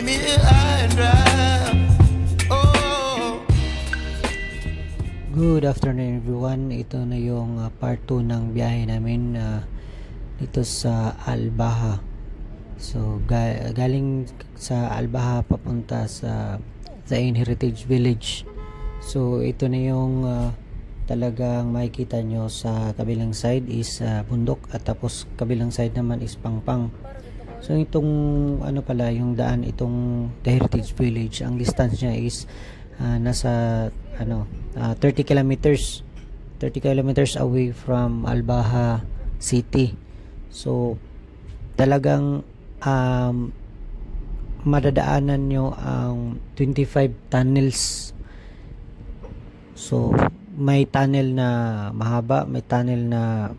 me high and dry. Oh. Good afternoon everyone. Ito na yung part 2 ng biyahe namin dito sa Albaha. So galing sa Albaha papunta sa Zain Heritage Village. So ito na yung talagang makikita nyo sa kabilang side is bundok at tapos kabilang side naman is Pangpang. So itong ano pala yung daan itong The Heritage Village, ang distance niya is nasa 30 kilometers away from Albaha City. So talagang madadaanan nyo ang 25 tunnels. So may tunnel na mahaba, may tunnel na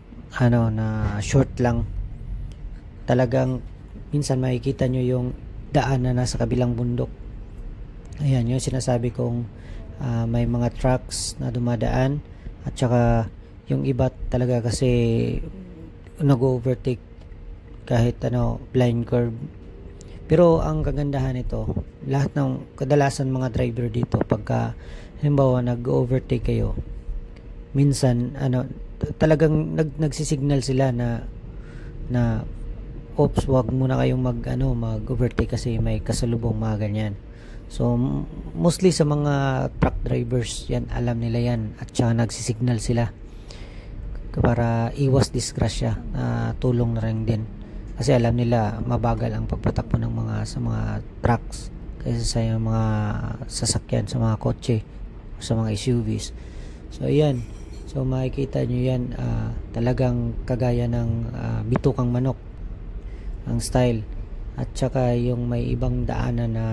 na short lang. Talagang minsan makikita nyo yung daan na nasa kabilang bundok. Ayan yung sinasabi kong may mga trucks na dumadaan at saka yung iba talaga kasi nag-overtake kahit blind curve. Pero ang kagandahan nito, lahat ng kadalasan mga driver dito pagka halimbawa nag-overtake kayo, minsan talagang nagsisignal sila na oops, wag muna kayong mag-overtake kasi may kasalubong mga ganyan. So mostly sa mga truck drivers yan, alam nila yan at saka nagsisignal sila para iwas disgrasya, tulong na rin din kasi alam nila mabagal ang pagpatakbo ng sa mga trucks kaysa sa mga sasakyan, sa mga kotse, sa mga SUVs. So ayan, so makikita nyo yan, talagang kagaya ng bitukang manok ang style. At saka yung may ibang daanan na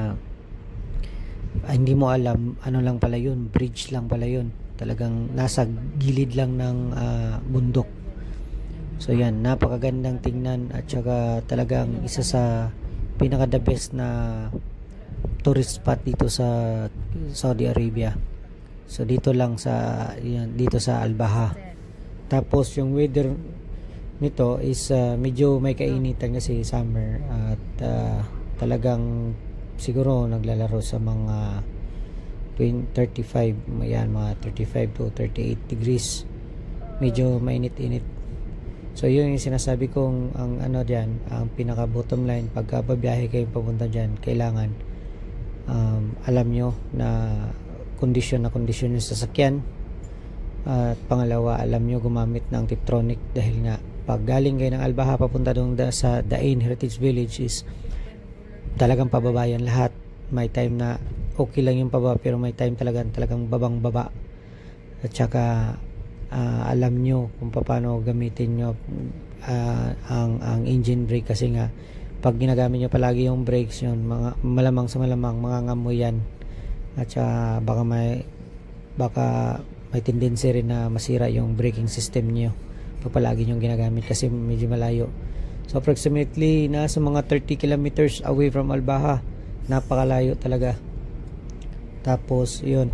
hindi mo alam ano lang pala yun, bridge lang pala yun, talagang nasa gilid lang ng bundok. So yan, napakagandang tingnan at saka talagang isa sa pinaka the best na tourist spot dito sa Saudi Arabia. So dito lang dito sa Albaha. Tapos yung weather nito is medyo may kainitan kasi summer at talagang siguro naglalaro sa mga 35, yan, mga 35 to 38 degrees. Medyo mainit-init. So yun yung sinasabi kong ang diyan, ang pinaka bottom line pagka babiyahe kayo papunta diyan, kailangan alam nyo na kondisyon yung sasakyan. At pangalawa, alam nyo gumamit ng Tiptronic dahil nga pag galing kayo ng Albaha papunta doon sa Zain Heritage Village is talagang pababayan lahat. May time na okay lang yung pababa pero may time talagang babang baba. At saka alam nyo kung paano gamitin nyo ang engine brake kasi nga pag ginagamit nyo palagi yung brakes yun, malamang mangangamoy yan at saka baka may tendency rin na masira yung braking system nyo pag palagi nyo ginagamit kasi medyo malayo. So approximately nasa mga 30 kilometers away from Albaha, napakalayo talaga. Tapos yun,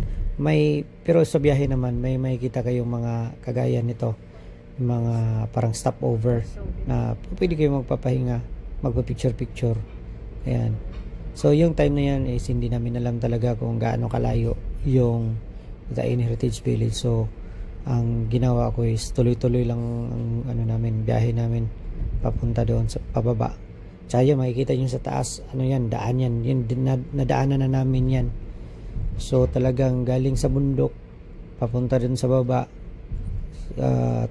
pero sa biyahe naman may makikita kayong mga kagaya nito, mga parang stopover na pwede kayong magpapahinga, magpa-picture. Ayan. So yung time na yan is hindi namin alam talaga kung gaano kalayo yung Zain Heritage Village. So ang ginawa ko is tuloy-tuloy lang ang biyahe namin papunta doon sa pababa. Tsaka yun, makikita nyo sa taas, daan yan. Yun, nadaanan na namin yan. So talagang galing sa bundok papunta dun sa baba,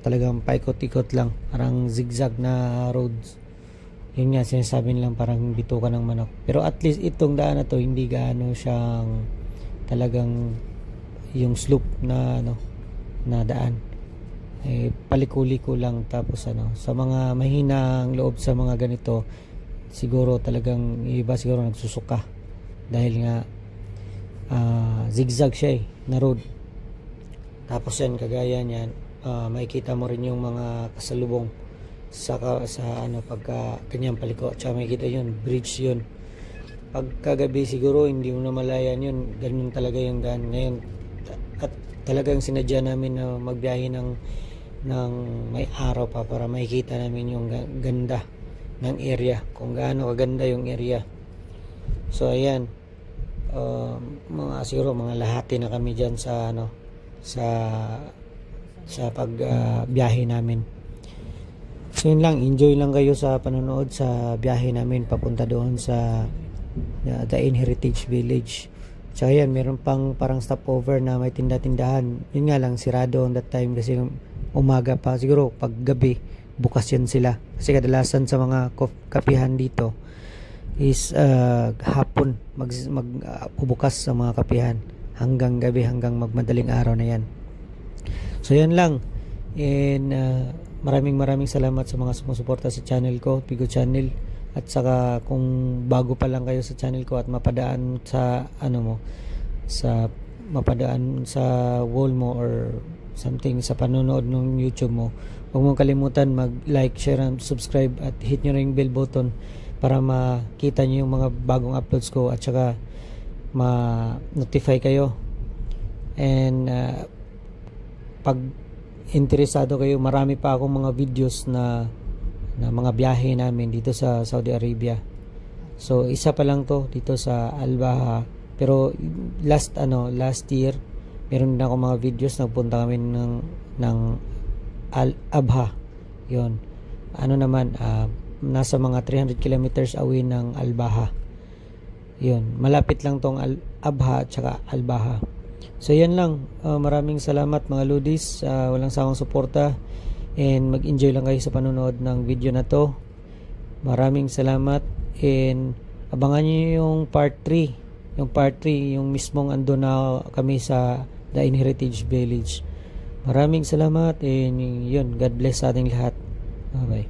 talagang paikot-ikot lang, parang zigzag na roads. Yun nga, sinasabi nilang parang bituka ng manok. Pero at least itong daan na to hindi gaano siyang talagang yung slope na na daan, paliko-liko lang. Tapos sa mga mahinang loob sa mga ganito, siguro talagang iba siguro nagsusuka dahil nga zigzag siya na road. Tapos yan, kagaya niyan, makikita mo rin yung mga kasalubong sa pagka kanyang paliko. Tsaka makikita yun, bridge yun. Pagkagabi siguro hindi mo na malayan yun, ganun talaga yung daan ngayon. At talagang sinadya namin na magbiyahe ng may araw pa para makikita namin yung ganda ng area, kung gaano kaganda yung area. So ayan, mga siguro mga lahati na kami diyan sa sa biyahe namin. So yun lang, enjoy lang kayo sa panonood sa biyahe namin papunta doon sa Dain Heritage Village. So ayan, meron pang parang stopover na may tinda-tindahan. Yun nga lang, sirado on that time kasi umaga pa. Siguro pag gabi, bukas yan sila. Kasi kadalasan sa mga kapihan dito is hapon magbubukas sa mga kapihan hanggang gabi, hanggang magmadaling araw na yan. So yan lang. And maraming salamat sa mga sumusuporta sa channel ko, Pigo Channel. At saka kung bago pa lang kayo sa channel ko at mapadaan sa mapadaan sa wall mo or something sa panonood ng YouTube mo, huwag mong kalimutan mag-like, share, and subscribe at hit nyo rin yung bell button para makita nyo yung mga bagong uploads ko at saka ma-notify kayo. And pag interesado kayo, marami pa akong mga videos na mga biyahe namin dito sa Saudi Arabia. So isa pa lang to dito sa Al-Baha, pero last year meron din ako mga videos, nagpunta kami ng Al-Abha. Yon, nasa mga 300 kilometers away ng Al-Baha. Yon, malapit lang tong Al-Abha at saka Al-Baha. So yan lang, maraming salamat mga Ludis, walang sawang suporta. And mag-enjoy lang kayo sa panonood ng video na to. Maraming salamat, and abangan nyo yung part 3. Yung part 3, yung mismong ando na kami sa Dain Heritage Village. Maraming salamat, and yun, God bless sa ating lahat. Bye bye.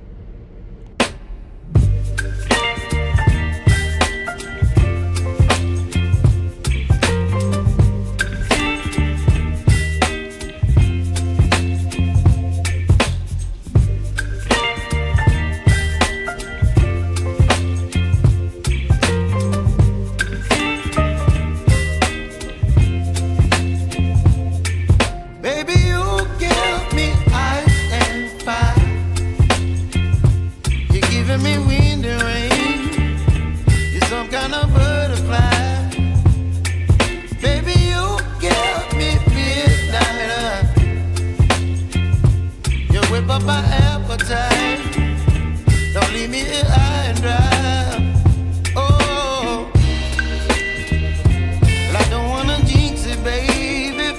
Baby, you give me ice and fire. You're giving me wind and rain. You're some kind of butterfly. Baby, you give me midnight. You whip up my appetite. Don't leave me here high and dry. Oh, well, I don't wanna jinx it, baby.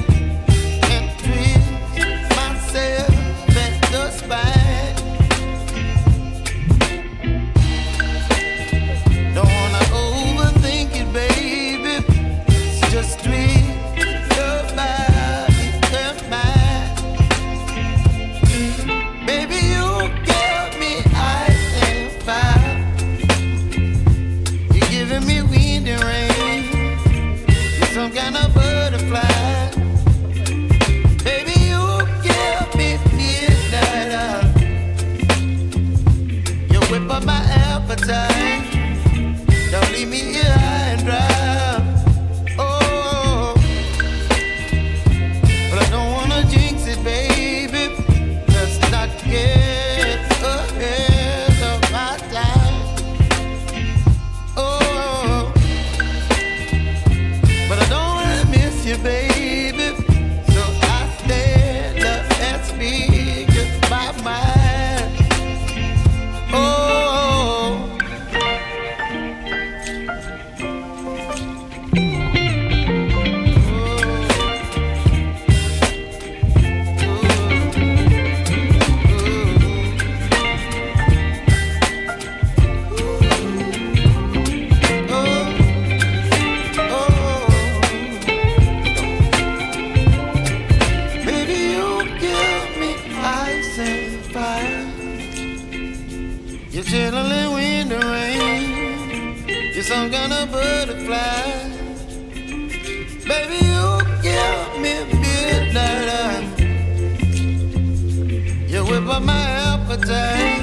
Don't leave me here high and dry. Oh, but I don't wanna jinx it, baby. Let's not get ahead of my time. Oh, but I don't wanna miss you, baby. So I stand up and speak my mind. Oh, you're chilling wind and rain. You're some kind of butterfly. Baby, you give me midnight. You whip up my appetite.